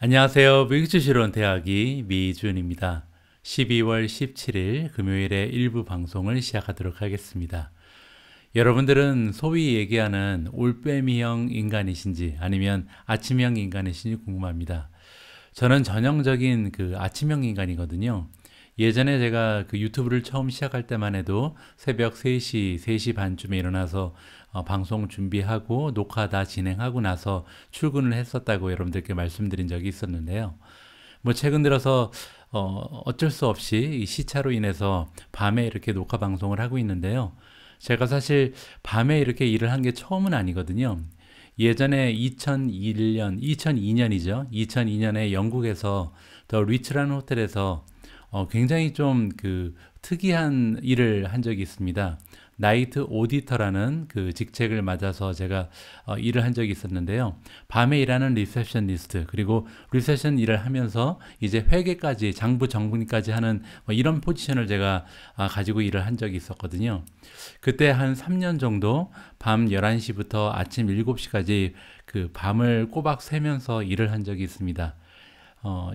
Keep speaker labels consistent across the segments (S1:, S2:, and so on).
S1: 안녕하세요. 미국주식론 대학이 미준입니다. 12월 17일 금요일에 일부 방송을 시작하도록 하겠습니다. 여러분들은 소위 얘기하는 올빼미형 인간이신지 아니면 아침형 인간이신지 궁금합니다. 저는 전형적인 그 아침형 인간이거든요. 예전에 제가 그 유튜브를 처음 시작할 때만 해도 새벽 3시, 3시 반쯤에 일어나서 방송 준비하고 녹화 다 진행하고 나서 출근을 했었다고 여러분들께 말씀드린 적이 있었는데요. 뭐 최근 들어서 어쩔 수 없이 이 시차로 인해서 밤에 이렇게 녹화 방송을 하고 있는데요. 제가 사실 밤에 이렇게 일을 한 게 처음은 아니거든요. 예전에 2002년이죠. 2002년에 영국에서 더 리츠라는 호텔에서 굉장히 좀 그 특이한 일을 한 적이 있습니다. 나이트 오디터라는 그 직책을 맞아서 제가 일을 한 적이 있었는데요. 밤에 일하는 리셉션리스트, 그리고 리셉션 일을 하면서 이제 회계까지, 장부 정분까지 하는 이런 포지션을 제가 가지고 일을 한 적이 있었거든요. 그때 한 3년 정도 밤 11시부터 아침 7시까지 그 밤을 꼬박 새면서 일을 한 적이 있습니다.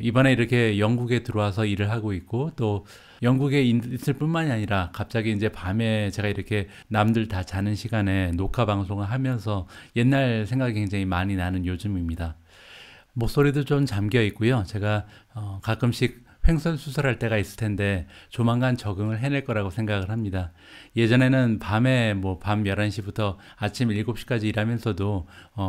S1: 이번에 이렇게 영국에 들어와서 일을 하고 있고, 또 영국에 있을 뿐만이 아니라 갑자기 이제 밤에 제가 이렇게 남들 다 자는 시간에 녹화 방송을 하면서 옛날 생각이 굉장히 많이 나는 요즘입니다. 목소리도 좀 잠겨 있고요. 제가 가끔씩 횡설수설할 때가 있을 텐데 조만간 적응을 해낼 거라고 생각을 합니다. 예전에는 밤에 밤 11시부터 아침 7시까지 일하면서도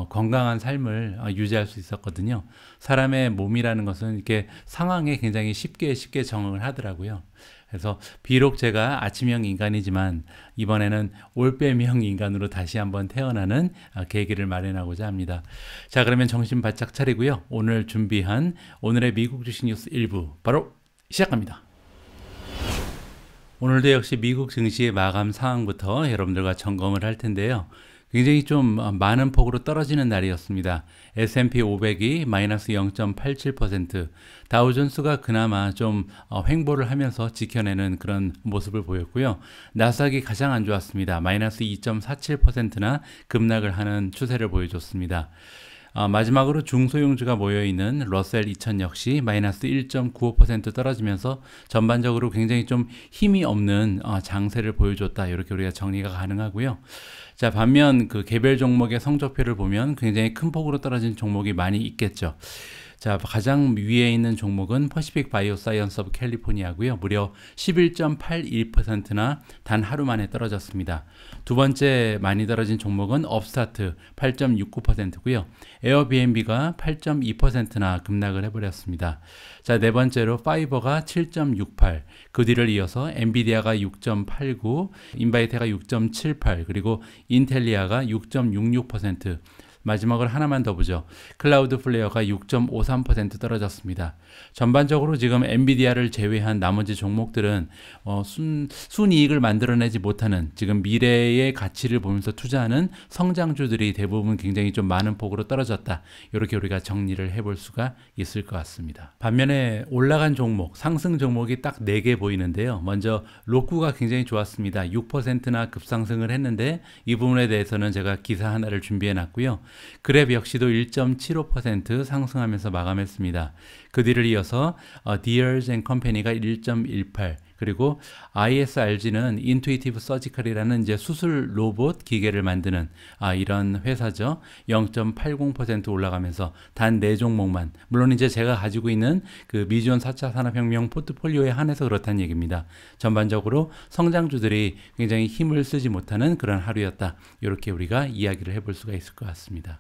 S1: 건강한 삶을 유지할 수 있었거든요. 사람의 몸이라는 것은 이렇게 상황에 굉장히 쉽게 적응을 하더라고요. 그래서 비록 제가 아침형 인간이지만 이번에는 올빼미형 인간으로 다시 한번 태어나는 계기를 마련하고자 합니다. 자, 그러면 정신 바짝 차리고요. 오늘 준비한 오늘의 미국 주식 뉴스 1부 바로 시작합니다. 오늘도 역시 미국 증시의 마감 상황부터 여러분들과 점검을 할 텐데요. 굉장히 좀 많은 폭으로 떨어지는 날이었습니다. S&P 500이 마이너스 0.87%, 다우존스가 그나마 좀 횡보를 하면서 지켜내는 그런 모습을 보였고요. 나스닥이 가장 안 좋았습니다. 마이너스 2.47%나 급락을 하는 추세를 보여줬습니다. 마지막으로 중소형주가 모여있는 러셀 2000 역시 마이너스 1.95% 떨어지면서 전반적으로 굉장히 좀 힘이 없는 장세를 보여줬다. 이렇게 우리가 정리가 가능하고요. 자, 반면 그 개별 종목의 성적표를 보면 굉장히 큰 폭으로 떨어진 종목이 많이 있겠죠. 자, 가장 위에 있는 종목은 퍼시픽 바이오사이언스 오브 캘리포니아고요. 무려 11.81%나 단 하루 만에 떨어졌습니다. 두 번째 많이 떨어진 종목은 업스타트 8.69%고요. 에어비앤비가 8.2%나 급락을 해버렸습니다. 자, 네 번째로 파이버가 7.68, 그 뒤를 이어서 엔비디아가 6.89, 인바이테가 6.78, 그리고 인텔리아가 6.66%, 마지막으로 하나만 더 보죠. 클라우드 플레어가 6.53% 떨어졌습니다. 전반적으로 지금 엔비디아를 제외한 나머지 종목들은 순이익을 만들어내지 못하는, 지금 미래의 가치를 보면서 투자하는 성장주들이 대부분 굉장히 좀 많은 폭으로 떨어졌다. 이렇게 우리가 정리를 해볼 수가 있을 것 같습니다. 반면에 올라간 종목, 상승 종목이 딱 4개 보이는데요. 먼저 로쿠가 굉장히 좋았습니다. 6%나 급상승을 했는데 이 부분에 대해서는 제가 기사 하나를 준비해 놨고요. 그랩 역시도 1.75% 상승하면서 마감했습니다. 그 뒤를 이어서 Deere & Company가 1.18, 그리고 ISRG는 인투이티브 서지컬이라는 이제 수술 로봇 기계를 만드는 이런 회사죠. 0.80% 올라가면서 단 4종목만, 물론 이제 제가 가지고 있는 그 미주온 4차 산업혁명 포트폴리오에 한해서 그렇다는 얘기입니다. 전반적으로 성장주들이 굉장히 힘을 쓰지 못하는 그런 하루였다. 이렇게 우리가 이야기를 해볼 수가 있을 것 같습니다.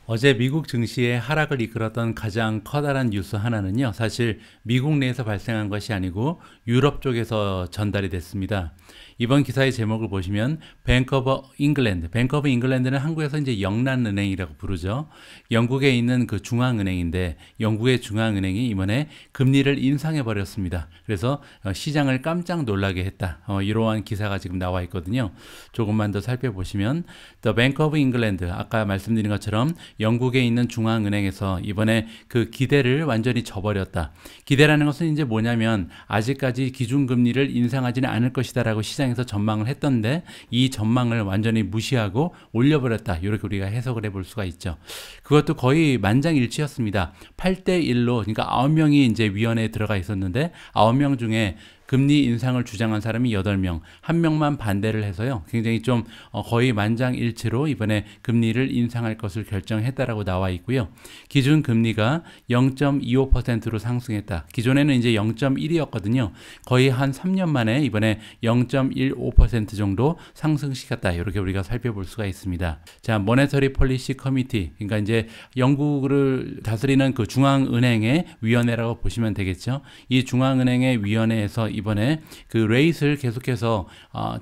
S1: 어제 미국 증시의 하락을 이끌었던 가장 커다란 뉴스 하나는요, 사실 미국 내에서 발생한 것이 아니고 유럽 쪽에서 전달이 됐습니다. 이번 기사의 제목을 보시면 뱅크 오브 잉글랜드, 뱅크 오브 잉글랜드는 한국에서 이제 영란은행이라고 부르죠. 영국에 있는 그 중앙은행인데 영국의 중앙은행이 이번에 금리를 인상해 버렸습니다. 그래서 시장을 깜짝 놀라게 했다. 이러한 기사가 지금 나와 있거든요. 조금만 더 살펴보시면 The Bank of England, 아까 말씀드린 것처럼 영국에 있는 중앙은행에서 이번에 그 기대를 완전히 저버렸다. 기대라는 것은 이제 뭐냐면 아직까지 기준금리를 인상하지는 않을 것이다라고 시장에서 전망을 했던데 이 전망을 완전히 무시하고 올려버렸다. 이렇게 우리가 해석을 해볼 수가 있죠. 그것도 거의 만장일치였습니다. 8대1로 그러니까 9명이 이제 위원회에 들어가 있었는데 9명 중에 금리 인상을 주장한 사람이 8명, 1명만 반대를 해서요. 굉장히 좀 거의 만장일치로 이번에 금리를 인상할 것을 결정했다라고 나와 있고요. 기준 금리가 0.25%로 상승했다. 기존에는 이제 0.1이었거든요. 거의 한 3년 만에 이번에 0.15% 정도 상승시켰다. 이렇게 우리가 살펴볼 수가 있습니다. 자, 모네터리 폴리시 커미티. 그러니까 이제 영국을 다스리는 그 중앙은행의 위원회라고 보시면 되겠죠. 이 중앙은행의 위원회에서 이번에 그 레이트를 계속해서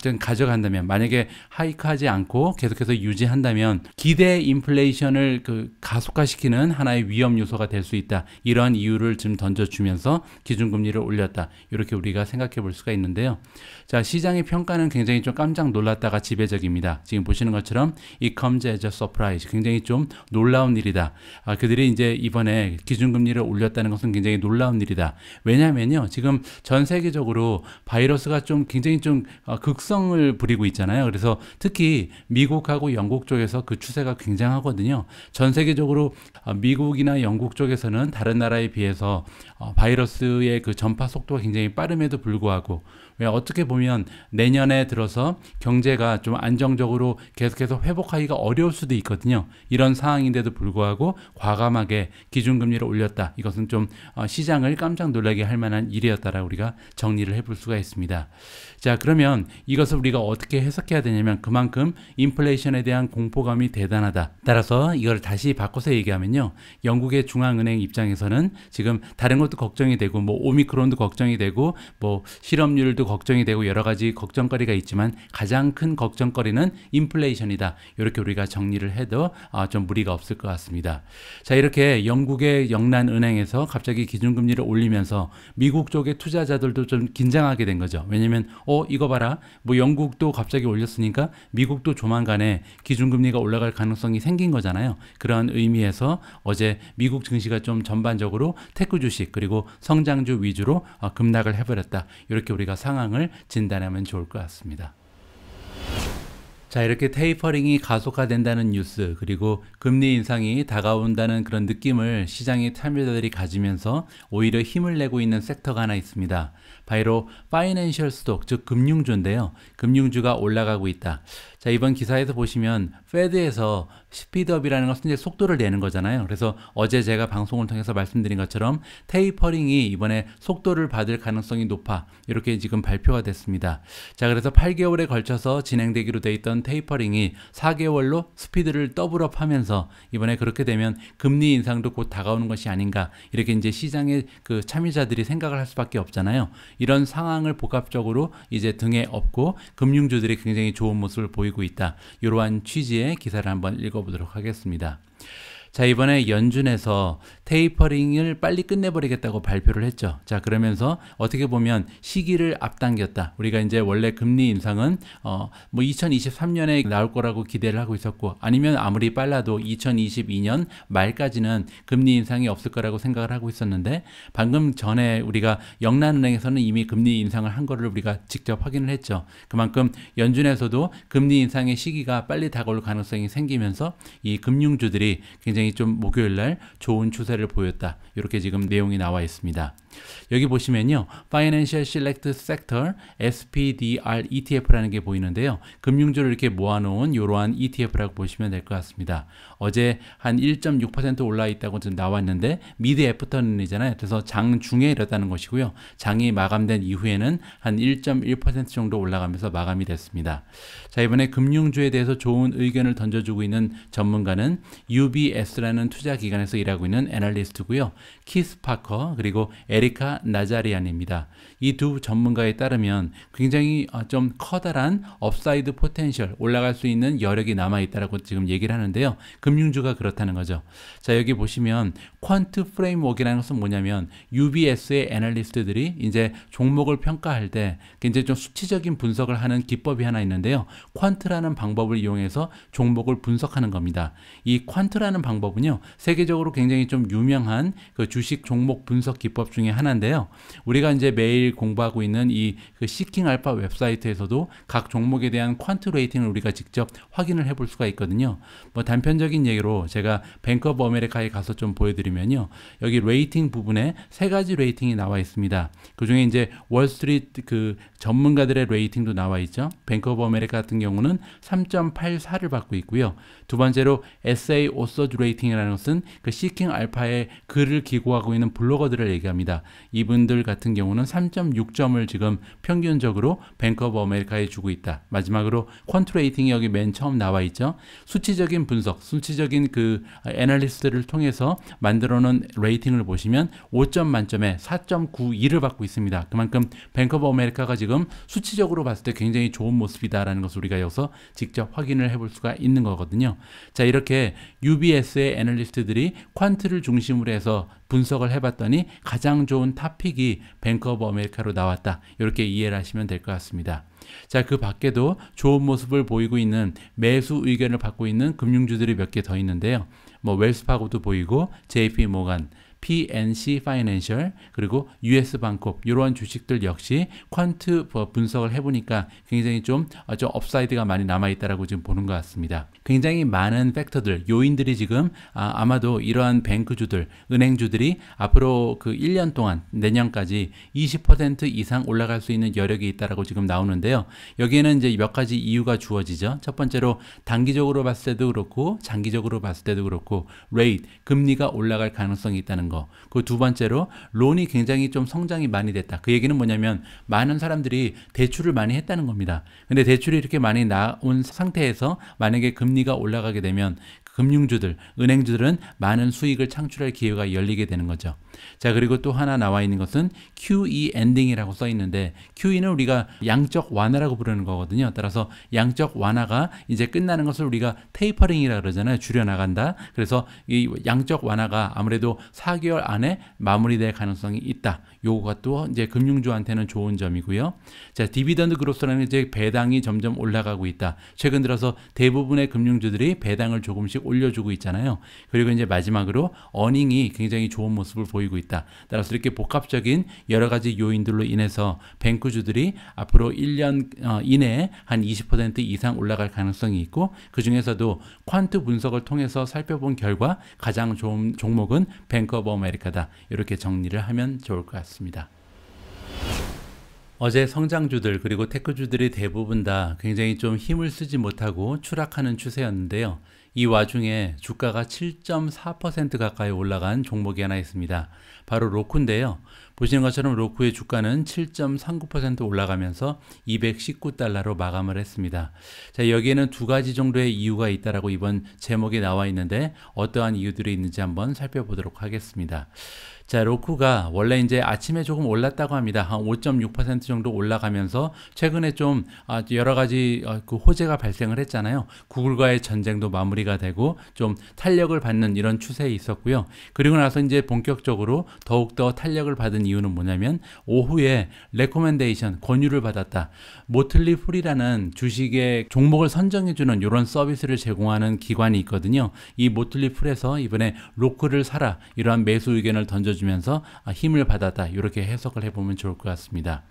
S1: 좀 가져간다면, 만약에 하이크하지 않고 계속해서 유지한다면 기대 인플레이션을 그 가속화시키는 하나의 위험 요소가 될 수 있다. 이러한 이유를 좀 던져주면서 기준금리를 올렸다. 이렇게 우리가 생각해 볼 수가 있는데요. 자, 시장의 평가는 굉장히 좀 깜짝 놀랐다가 지배적입니다. 지금 보시는 것처럼 it comes as a surprise. 굉장히 좀 놀라운 일이다. 그들이 이제 이번에 기준금리를 올렸다는 것은 굉장히 놀라운 일이다. 왜냐면요, 지금 전 세계적으로 바이러스가 좀 굉장히 좀 극성을 부리고 있잖아요. 그래서 특히 미국하고 영국 쪽에서 그 추세가 굉장하거든요. 전 세계적으로 미국이나 영국 쪽에서는 다른 나라에 비해서 바이러스의 그 전파 속도가 굉장히 빠름에도 불구하고, 왜 어떻게 보면 내년에 들어서 경제가 좀 안정적으로 계속해서 회복하기가 어려울 수도 있거든요. 이런 상황인데도 불구하고 과감하게 기준금리를 올렸다. 이것은 좀 시장을 깜짝 놀라게 할 만한 일이었다라고 우리가 정리를 해볼 수가 있습니다. 자, 그러면 이것을 우리가 어떻게 해석해야 되냐면 그만큼 인플레이션에 대한 공포감이 대단하다. 따라서 이걸 다시 바꿔서 얘기하면요, 영국의 중앙은행 입장에서는 지금 다른 것도 걱정이 되고 뭐 오미크론도 걱정이 되고 뭐 실업률도 걱정이 되고 여러 가지 걱정거리가 있지만 가장 큰 걱정거리는 인플레이션이다. 이렇게 우리가 정리를 해도 좀 무리가 없을 것 같습니다. 자, 이렇게 영국의 영란은행에서 갑자기 기준금리를 올리면서 미국 쪽의 투자자들도 좀 긴장하게 된 거죠. 왜냐면 이거 봐라, 뭐 영국도 갑자기 올렸으니까 미국도 조만간에 기준금리가 올라갈 가능성이 생긴 거잖아요. 그런 의미에서 어제 미국 증시가 좀 전반적으로 테크 주식 그리고 성장주 위주로 급락을 해버렸다. 이렇게 우리가 상황을 진단하면 좋을 것 같습니다. 자, 이렇게 테이퍼링이 가속화된다는 뉴스, 그리고 금리 인상이 다가온다는 그런 느낌을 시장의 참여자들이 가지면서 오히려 힘을 내고 있는 섹터가 하나 있습니다. 바로 파이낸셜 스톡, 즉 금융주인데요. 금융주가 올라가고 있다. 자, 이번 기사에서 보시면 페드에서 스피드업이라는 것은 이제 속도를 내는 거잖아요. 그래서 어제 제가 방송을 통해서 말씀드린 것처럼 테이퍼링이 이번에 속도를 받을 가능성이 높아, 이렇게 지금 발표가 됐습니다. 자, 그래서 8개월에 걸쳐서 진행되기로 돼 있던 테이퍼링이 4개월로 스피드를 더블업 하면서 이번에 그렇게 되면 금리 인상도 곧 다가오는 것이 아닌가, 이렇게 이제 시장의 그 참여자들이 생각을 할 수밖에 없잖아요. 이런 상황을 복합적으로 이제 등에 업고 금융주들이 굉장히 좋은 모습을 보이고 있다. 이러한 취지의 기사를 한번 읽어보도록 하겠습니다. 자, 이번에 연준에서 테이퍼링을 빨리 끝내버리겠다고 발표를 했죠. 자, 그러면서 어떻게 보면 시기를 앞당겼다. 우리가 이제 원래 금리 인상은 뭐 2023년에 나올 거라고 기대를 하고 있었고, 아니면 아무리 빨라도 2022년 말까지는 금리 인상이 없을 거라고 생각을 하고 있었는데, 방금 전에 우리가 영란은행에서는 이미 금리 인상을 한 거를 우리가 직접 확인을 했죠. 그만큼 연준에서도 금리 인상의 시기가 빨리 다가올 가능성이 생기면서 이 금융주들이 굉장히 좀 목요일날 좋은 추세를 보였다. 이렇게 지금 내용이 나와 있습니다. 여기 보시면요, Financial Select Sector SPDR ETF라는 게 보이는데요. 금융주를 이렇게 모아놓은 이러한 ETF라고 보시면 될 것 같습니다. 어제 한 1.6% 올라 있다고 좀 나왔는데 미드 애프터눈이잖아요. 그래서 장 중에 이랬다는 것이고요. 장이 마감된 이후에는 한 1.1% 정도 올라가면서 마감이 됐습니다. 자, 이번에 금융주에 대해서 좋은 의견을 던져주고 있는 전문가는 UBS라는 투자기관에서 일하고 있는 애널리스트고요. 키스 파커 그리고 에리카 나자리안입니다. 이 두 전문가에 따르면 굉장히 좀 커다란 업사이드 포텐셜, 올라갈 수 있는 여력이 남아있다라고 지금 얘기를 하는데요. 금융주가 그렇다는 거죠. 자, 여기 보시면 퀀트 프레임워크라는 것은 뭐냐면 UBS의 애널리스트들이 이제 종목을 평가할 때 굉장히 좀 수치적인 분석을 하는 기법이 하나 있는데요. 퀀트라는 방법을 이용해서 종목을 분석하는 겁니다. 이 퀀트라는 방법은요, 세계적으로 굉장히 좀 유명한 그 주식 종목 분석 기법 중에 하나인데요. 우리가 이제 매일 공부하고 있는 이 그 시킹 알파 웹사이트에서도 각 종목에 대한 퀀트 레이팅을 우리가 직접 확인을 해볼 수가 있거든요. 뭐 단편적인 얘기로 제가 뱅크 오브 아메리카에 가서 좀 보여드리면요, 여기 레이팅 부분에 세 가지 레이팅이 나와 있습니다. 그 중에 이제 월스트리트 그 전문가들의 레이팅도 나와 있죠. 뱅크 오브 아메리카 같은 경우는 3.84를 받고 있고요. 두 번째로 SA 오서즈 레이팅이라는 것은 그 시킹 알파의 글을 기고하고 있는 블로거들을 얘기합니다. 이분들 같은 경우는 3.6점을 지금 평균적으로 뱅크 오브 아메리카에 주고 있다. 마지막으로 퀀트 레이팅이 여기 맨 처음 나와 있죠. 수치적인 분석, 수치적인 그 애널리스트를 통해서 만들어 놓은 레이팅을 보시면 5점 만점에 4.92를 받고 있습니다. 그만큼 뱅크 오브 아메리카가 지금 수치적으로 봤을 때 굉장히 좋은 모습이다라는 것을 우리가 여기서 직접 확인을 해볼 수가 있는 거거든요. 자, 이렇게 UBS의 애널리스트들이 퀀트를 중심으로 해서 분석을 해봤더니 가장 좋은 탑픽이 뱅크 오브 아메리카로 나왔다. 이렇게 이해를 하시면 될 것 같습니다. 자, 그 밖에도 좋은 모습을 보이고 있는 매수 의견을 받고 있는 금융주들이 몇 개 더 있는데요. 뭐 웰스파고도 보이고 JP 모간, PNC 파이낸셜, 그리고 US 방콕, 이러한 주식들 역시 퀀트 분석을 해보니까 굉장히 좀 업사이드가 많이 남아있다라고 지금 보는 것 같습니다. 굉장히 많은 팩터들, 요인들이 지금 아마도 이러한 뱅크주들, 은행주들이 앞으로 그 1년 동안 내년까지 20% 이상 올라갈 수 있는 여력이 있다라고 지금 나오는데요. 여기에는 이제 몇 가지 이유가 주어지죠. 첫 번째로 단기적으로 봤을 때도 그렇고 장기적으로 봤을 때도 그렇고 레이트, 금리가 올라갈 가능성이 있다는 거. 그 두 번째로 론이 굉장히 좀 성장이 많이 됐다. 그 얘기는 뭐냐면 많은 사람들이 대출을 많이 했다는 겁니다. 근데 대출이 이렇게 많이 나온 상태에서 만약에 금리가 올라가게 되면 금융주들, 은행주들은 많은 수익을 창출할 기회가 열리게 되는 거죠. 자, 그리고 또 하나 나와 있는 것은 QE 엔딩이라고 써 있는데, QE는 우리가 양적 완화라고 부르는 거거든요. 따라서 양적 완화가 이제 끝나는 것을 우리가 테이퍼링이라고 그러잖아요. 줄여나간다. 그래서 이 양적 완화가 아무래도 4개월 안에 마무리될 가능성이 있다. 요거가 또 이제 금융주한테는 좋은 점이고요. 자, 디비던드 그로스라는 이제 배당이 점점 올라가고 있다. 최근 들어서 대부분의 금융주들이 배당을 조금씩 올려주고 있잖아요. 그리고 이제 마지막으로 어닝이 굉장히 좋은 모습을 보이고 있다. 따라서 이렇게 복합적인 여러 가지 요인들로 인해서 뱅크주들이 앞으로 1년 이내에 한 20% 이상 올라갈 가능성이 있고, 그 중에서도 퀀트 분석을 통해서 살펴본 결과 가장 좋은 종목은 뱅크 오브 아메리카다. 이렇게 정리를 하면 좋을 것 같습니다. 어제 성장주들 그리고 테크주들이 대부분 다 굉장히 좀 힘을 쓰지 못하고 추락하는 추세였는데요. 이 와중에 주가가 7.4% 가까이 올라간 종목이 하나 있습니다. 바로 로쿠인데요. 보시는 것처럼 로쿠의 주가는 7.39% 올라가면서 219달러로 마감을 했습니다. 자, 여기에는 두 가지 정도의 이유가 있다라고 이번 제목에 나와 있는데 어떠한 이유들이 있는지 한번 살펴보도록 하겠습니다. 자, 로쿠가 원래 이제 아침에 조금 올랐다고 합니다. 한 5.6% 정도 올라가면서 최근에 좀 여러 가지 그 호재가 발생을 했잖아요. 구글과의 전쟁도 마무리가 되고 좀 탄력을 받는 이런 추세에 있었고요. 그리고 나서 이제 본격적으로 더욱더 탄력을 받은 이유는 뭐냐면 오후에 레코멘데이션, 권유를 받았다. 모틀리 풀이라는 주식의 종목을 선정해주는 이런 서비스를 제공하는 기관이 있거든요. 이 모틀리 풀에서 이번에 로쿠를 사라, 이러한 매수 의견을 던져주면서 힘을 받았다. 이렇게 해석을 해보면 좋을 것 같습니다.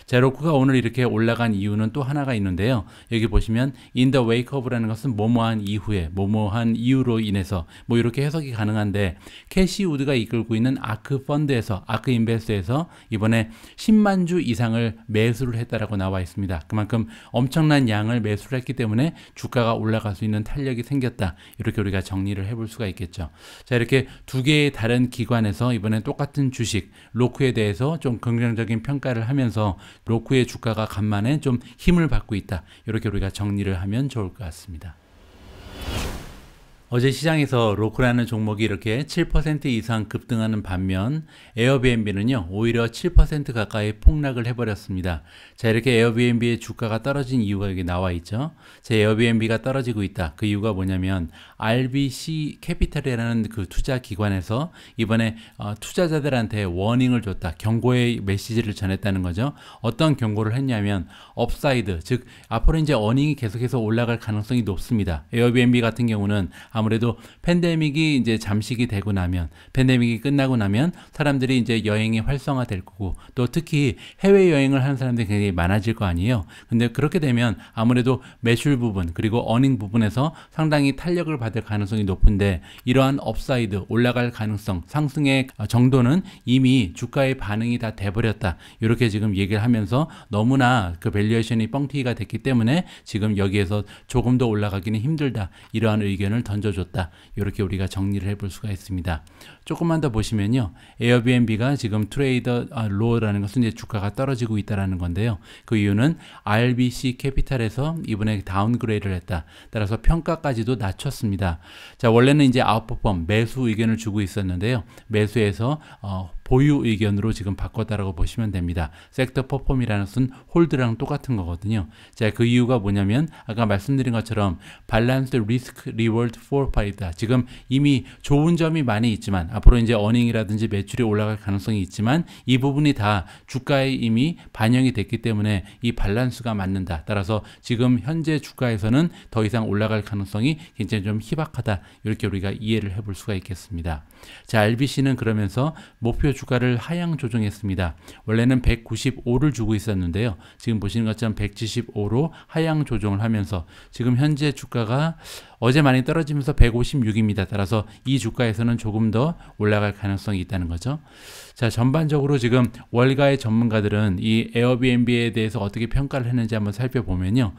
S1: 자, 로쿠가 오늘 이렇게 올라간 이유는 또 하나가 있는데요. 여기 보시면 in the wake of라는 것은 뭐뭐한 이후에, 뭐뭐한 이유로 인해서 뭐 이렇게 해석이 가능한데, 캐시 우드가 이끌고 있는 아크 펀드에서, 아크 인베스트에서 이번에 10만 주 이상을 매수를 했다라고 나와 있습니다. 그만큼 엄청난 양을 매수를 했기 때문에 주가가 올라갈 수 있는 탄력이 생겼다. 이렇게 우리가 정리를 해볼 수가 있겠죠. 자, 이렇게 두 개의 다른 기관에서 이번에 똑같은 주식 로쿠에 대해서 좀 긍정적인 평가를 하면서 로쿠의 주가가 간만에 좀 힘을 받고 있다. 이렇게 우리가 정리를 하면 좋을 것 같습니다. 어제 시장에서 로크라는 종목이 이렇게 7% 이상 급등하는 반면 에어비앤비는요 오히려 7% 가까이 폭락을 해버렸습니다. 자, 이렇게 에어비앤비의 주가가 떨어진 이유가 여기 나와 있죠. 제 에어비앤비가 떨어지고 있다. 그 이유가 뭐냐면 RBC 캐피탈이라는 그 투자 기관에서 이번에 투자자들한테 워닝을 줬다. 경고의 메시지를 전했다는 거죠. 어떤 경고를 했냐면 업사이드, 즉 앞으로 이제 어닝이 계속해서 올라갈 가능성이 높습니다. 에어비앤비 같은 경우는 아무래도 팬데믹이 이제 잠식이 되고 나면, 팬데믹이 끝나고 나면 사람들이 이제 여행이 활성화될 거고, 또 특히 해외 여행을 하는 사람들이 굉장히 많아질 거 아니에요. 근데 그렇게 되면 아무래도 매출 부분 그리고 어닝 부분에서 상당히 탄력을 받을 가능성이 높은데, 이러한 업사이드 올라갈 가능성, 상승의 정도는 이미 주가의 반응이 다 돼버렸다. 이렇게 지금 얘기를 하면서 너무나 그 밸류에이션이 뻥튀기가 됐기 때문에 지금 여기에서 조금 더 올라가기는 힘들다. 이러한 의견을 던져줬다. 이렇게 우리가 정리를 해볼 수가 있습니다. 조금만 더 보시면요, 에어비앤비가 지금 트레이더 로라는 것은 이제 주가가 떨어지고 있다라는 건데요. 그 이유는 RBC 캐피탈에서 이번에 다운그레이드를 했다. 따라서 평가까지도 낮췄습니다. 자, 원래는 이제 아웃퍼폼 매수 의견을 주고 있었는데요. 매수에서 보유 의견으로 지금 바꿨다라고 보시면 됩니다. 섹터 퍼폼이라는 것은 홀드랑 똑같은 거거든요. 자, 그 이유가 뭐냐면 아까 말씀드린 것처럼 밸런스 리스크 리워드 포파이다. 지금 이미 좋은 점이 많이 있지만 앞으로 이제 어닝이라든지 매출이 올라갈 가능성이 있지만 이 부분이 다 주가에 이미 반영이 됐기 때문에 이 밸런스가 맞는다. 따라서 지금 현재 주가에서는 더 이상 올라갈 가능성이 굉장히 좀 희박하다. 이렇게 우리가 이해를 해볼 수가 있겠습니다. 자, RBC는 그러면서 목표 주가를 하향 조정했습니다. 원래는 195를 주고 있었는데요. 지금 보시는 것처럼 175로 하향 조정을 하면서 지금 현재 주가가 어제 많이 떨어지면서 156입니다. 따라서 이 주가에서는 조금 더 올라갈 가능성이 있다는 거죠. 자, 전반적으로 지금 월가의 전문가들은 이 에어비앤비에 대해서 어떻게 평가를 했는지 한번 살펴보면요.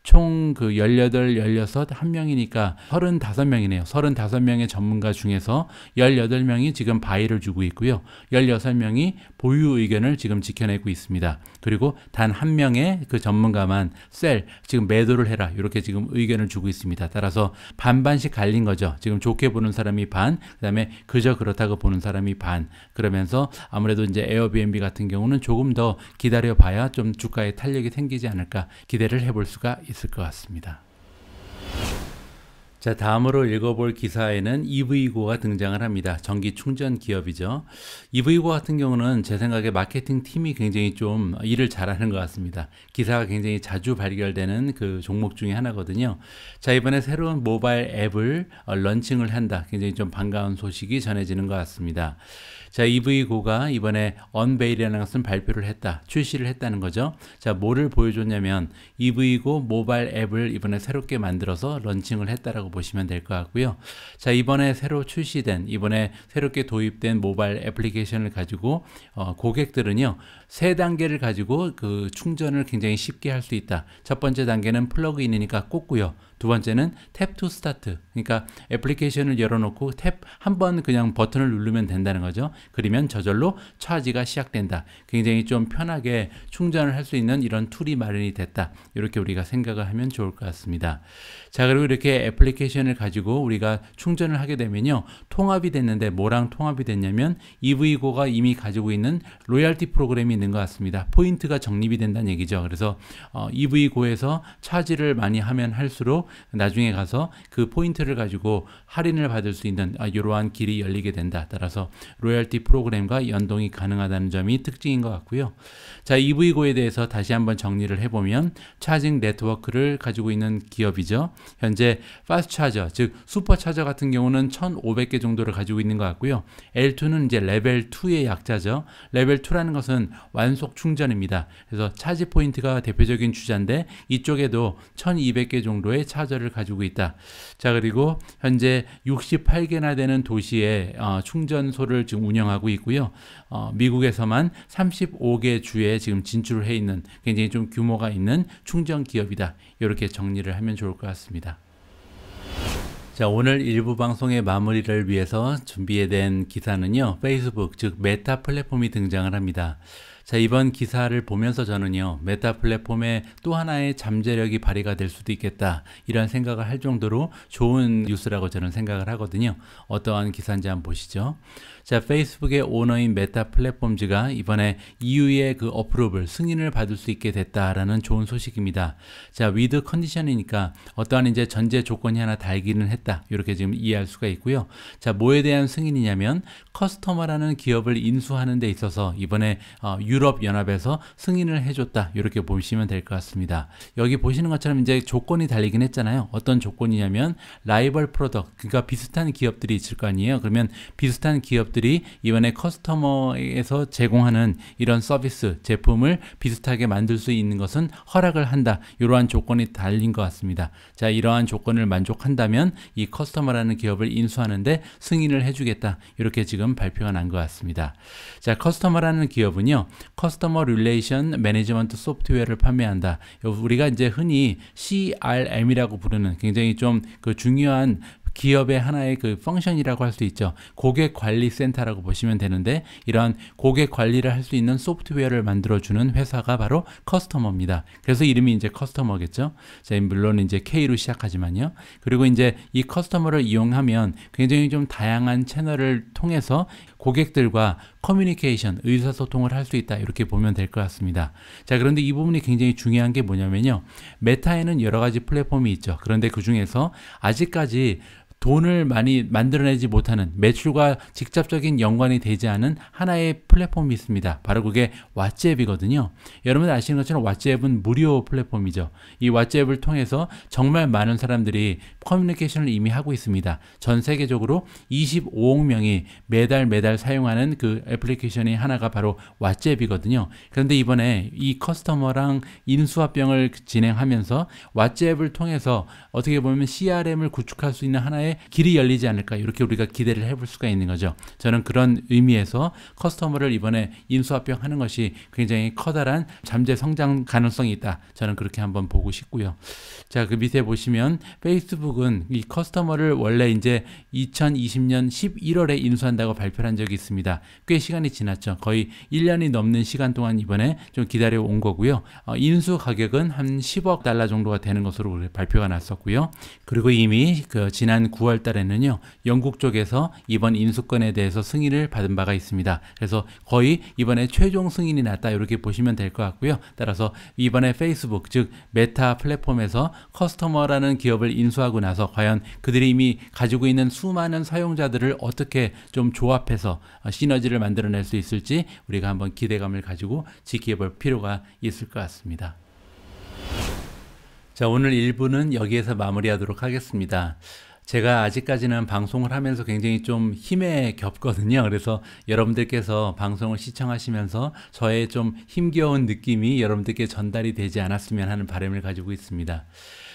S1: 총 그 18, 16, 1명이니까 35명이네요. 35명의 전문가 중에서 18명이 지금 바이를 주고 있고요. 16명이 보유 의견을 지금 지켜내고 있습니다. 그리고 단 한 명의 그 전문가만 셀, 지금 매도를 해라. 이렇게 지금 의견을 주고 있습니다. 따라서 반반씩 갈린 거죠. 지금 좋게 보는 사람이 반, 그 다음에 그저 그렇다고 보는 사람이 반. 그러면서 아무래도 이제 에어비앤비 같은 경우는 조금 더 기다려봐야 좀 주가에 탄력이 생기지 않을까 기대를 해볼 수가 있을 것 같습니다. 자, 다음으로 읽어볼 기사에는 EV고가 등장을 합니다. 전기 충전 기업이죠. EV고 같은 경우는 제 생각에 마케팅 팀이 굉장히 좀 일을 잘하는 것 같습니다. 기사가 굉장히 자주 발견되는 그 종목 중에 하나거든요. 자, 이번에 새로운 모바일 앱을 런칭을 한다. 굉장히 좀 반가운 소식이 전해지는 것 같습니다. 자, EV고가 이번에 언베일이라는 것은 발표를 했다. 출시를 했다는 거죠. 자, 뭐를 보여줬냐면 EV고 모바일 앱을 이번에 새롭게 만들어서 런칭을 했다라고 보시면 될 것 같고요. 자, 이번에 새로 출시된, 이번에 새롭게 도입된 모바일 애플리케이션을 가지고 고객들은요, 세 단계를 가지고 그 충전을 굉장히 쉽게 할 수 있다. 첫 번째 단계는 플러그인이니까 꽂고요. 두 번째는 탭 투 스타트, 그러니까 애플리케이션을 열어놓고 탭 한 번 그냥 버튼을 누르면 된다는 거죠. 그러면 저절로 차지가 시작된다. 굉장히 좀 편하게 충전을 할 수 있는 이런 툴이 마련이 됐다. 이렇게 우리가 생각을 하면 좋을 것 같습니다. 자, 그리고 이렇게 애플리케이션을 가지고 우리가 충전을 하게 되면요, 통합이 됐는데 뭐랑 통합이 됐냐면 EV고가 이미 가지고 있는 로열티 프로그램이 있는 것 같습니다. 포인트가 적립이 된다는 얘기죠. 그래서 EV고에서 차지를 많이 하면 할수록 나중에 가서 그 포인트를 가지고 할인을 받을 수 있는 이러한 길이 열리게 된다. 따라서 로열티 프로그램과 연동이 가능하다는 점이 특징인 것 같고요. 자, EV고에 대해서 다시 한번 정리를 해보면 차징 네트워크를 가지고 있는 기업이죠. 현재 파스트 차저, 즉 슈퍼 차저 같은 경우는 1,500개 정도를 가지고 있는 것 같고요. L2는 이제 레벨 2의 약자죠. 레벨 2라는 것은 완속 충전입니다. 그래서 차지 포인트가 대표적인 주자인데 이쪽에도 1,200개 정도의 차저를 가지고 있다. 자, 그리고 현재 68개나 되는 도시에 충전소를 지금 운영하고 있고요. 미국에서만 35개 주에 지금 진출을 해 있는 굉장히 좀 규모가 있는 충전 기업이다. 이렇게 정리를 하면 좋을 것 같습니다. 자, 오늘 일부 방송의 마무리를 위해서 준비된 기사는요, 페이스북, 즉 메타 플랫폼이 등장을 합니다. 자, 이번 기사를 보면서 저는요, 메타 플랫폼의 또 하나의 잠재력이 발휘가 될 수도 있겠다, 이런 생각을 할 정도로 좋은 뉴스라고 저는 생각을 하거든요. 어떠한 기사인지 한번 보시죠. 자, 페이스북의 오너인 메타 플랫폼즈가 이번에 EU의 그 어프로벌, 승인을 받을 수 있게 됐다라는 좋은 소식입니다. 자, 위드 컨디션이니까 어떠한 이제 전제 조건이 하나 달기는 했다, 이렇게 지금 이해할 수가 있고요. 자, 뭐에 대한 승인이냐면 커스터머라는 기업을 인수하는 데 있어서 이번에 유럽 연합에서 승인을 해줬다, 이렇게 보시면 될 것 같습니다. 여기 보시는 것처럼 이제 조건이 달리긴 했잖아요. 어떤 조건이냐면 라이벌 프로덕트, 그러니까 비슷한 기업들이 있을 거 아니에요. 그러면 비슷한 기업들이 이번에 커스터머에서 제공하는 이런 서비스, 제품을 비슷하게 만들 수 있는 것은 허락을 한다, 이러한 조건이 달린 것 같습니다. 자, 이러한 조건을 만족한다면 이 커스터머라는 기업을 인수하는데 승인을 해주겠다, 이렇게 지금 발표가 난 것 같습니다. 자, 커스터머라는 기업은요, 커스터머 릴레이션 매니지먼트 소프트웨어를 판매한다. 우리가 이제 흔히 CRM이라고 부르는 굉장히 좀 그 중요한 기업의 하나의 그 펑션이라고 할 수 있죠. 고객 관리 센터라고 보시면 되는데, 이러한 고객 관리를 할 수 있는 소프트웨어를 만들어주는 회사가 바로 커스터머입니다. 그래서 이름이 이제 커스터머겠죠. 자, 물론 이제 K로 시작하지만요. 그리고 이제 이 커스터머를 이용하면 굉장히 좀 다양한 채널을 통해서 고객들과 커뮤니케이션, 의사소통을 할 수 있다, 이렇게 보면 될 것 같습니다. 자, 그런데 이 부분이 굉장히 중요한 게 뭐냐면요, 메타에는 여러 가지 플랫폼이 있죠. 그런데 그 중에서 아직까지 돈을 많이 만들어내지 못하는, 매출과 직접적인 연관이 되지 않은 하나의 플랫폼이 있습니다. 바로 그게 왓츠앱이거든요. 여러분 아시는 것처럼 왓츠앱은 무료 플랫폼이죠. 이 왓츠앱을 통해서 정말 많은 사람들이 커뮤니케이션을 이미 하고 있습니다. 전 세계적으로 25억 명이 매달 사용하는 그 애플리케이션이 하나가 바로 왓츠앱이거든요. 그런데 이번에 이 커스터머랑 인수합병을 진행하면서 왓츠앱을 통해서 어떻게 보면 CRM을 구축할 수 있는 하나의 길이 열리지 않을까, 이렇게 우리가 기대를 해볼 수가 있는 거죠. 저는 그런 의미에서 커스터머를 이번에 인수합병하는 것이 굉장히 커다란 잠재 성장 가능성이 있다, 저는 그렇게 한번 보고 싶고요. 자, 그 밑에 보시면 페이스북은 이 커스터머를 원래 이제 2020년 11월에 인수한다고 발표한 적이 있습니다. 꽤 시간이 지났죠. 거의 1년이 넘는 시간 동안 이번에 좀 기다려 온 거고요. 인수 가격은 한 10억 달러 정도가 되는 것으로 발표가 났었고요. 그리고 이미 그 지난 9월 달에는요, 영국 쪽에서 이번 인수권에 대해서 승인을 받은 바가 있습니다. 그래서 거의 이번에 최종 승인이 났다, 이렇게 보시면 될 것 같고요. 따라서 이번에 페이스북, 즉 메타 플랫폼에서 커스터머라는 기업을 인수하고 나서 과연 그들이 이미 가지고 있는 수많은 사용자들을 어떻게 좀 조합해서 시너지를 만들어낼 수 있을지 우리가 한번 기대감을 가지고 지켜볼 필요가 있을 것 같습니다. 자, 오늘 1부는 여기에서 마무리하도록 하겠습니다. 제가 아직까지는 방송을 하면서 굉장히 좀 힘에 겹거든요. 그래서 여러분들께서 방송을 시청하시면서 저의 좀 힘겨운 느낌이 여러분들께 전달이 되지 않았으면 하는 바람을 가지고 있습니다.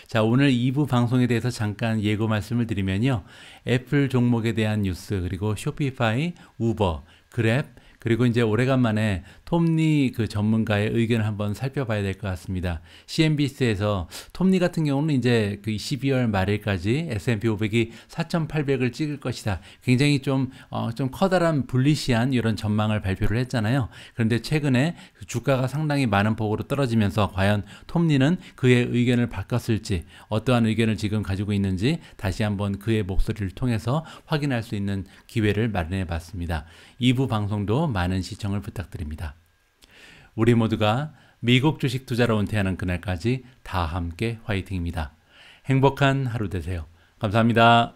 S1: 자, 오늘 2부 방송에 대해서 잠깐 예고 말씀을 드리면요, 애플 종목에 대한 뉴스, 그리고 쇼피파이, 우버, 그랩, 그리고 이제 오래간만에 톱니 그 전문가의 의견을 한번 살펴봐야 될 것 같습니다. CNBC에서 톱니 같은 경우는 이제 그 12월 말일까지 S&P 500이 4,800을 찍을 것이다, 굉장히 좀 커다란 불리시한 이런 전망을 발표를 했잖아요. 그런데 최근에 주가가 상당히 많은 폭으로 떨어지면서 과연 톱니는 그의 의견을 바꿨을지, 어떠한 의견을 지금 가지고 있는지 다시 한번 그의 목소리를 통해서 확인할 수 있는 기회를 마련해 봤습니다. 2부 방송도 많은 시청을 부탁드립니다. 우리 모두가 미국 주식 투자로 은퇴하는 그날까지 다 함께 화이팅입니다. 행복한 하루 되세요. 감사합니다.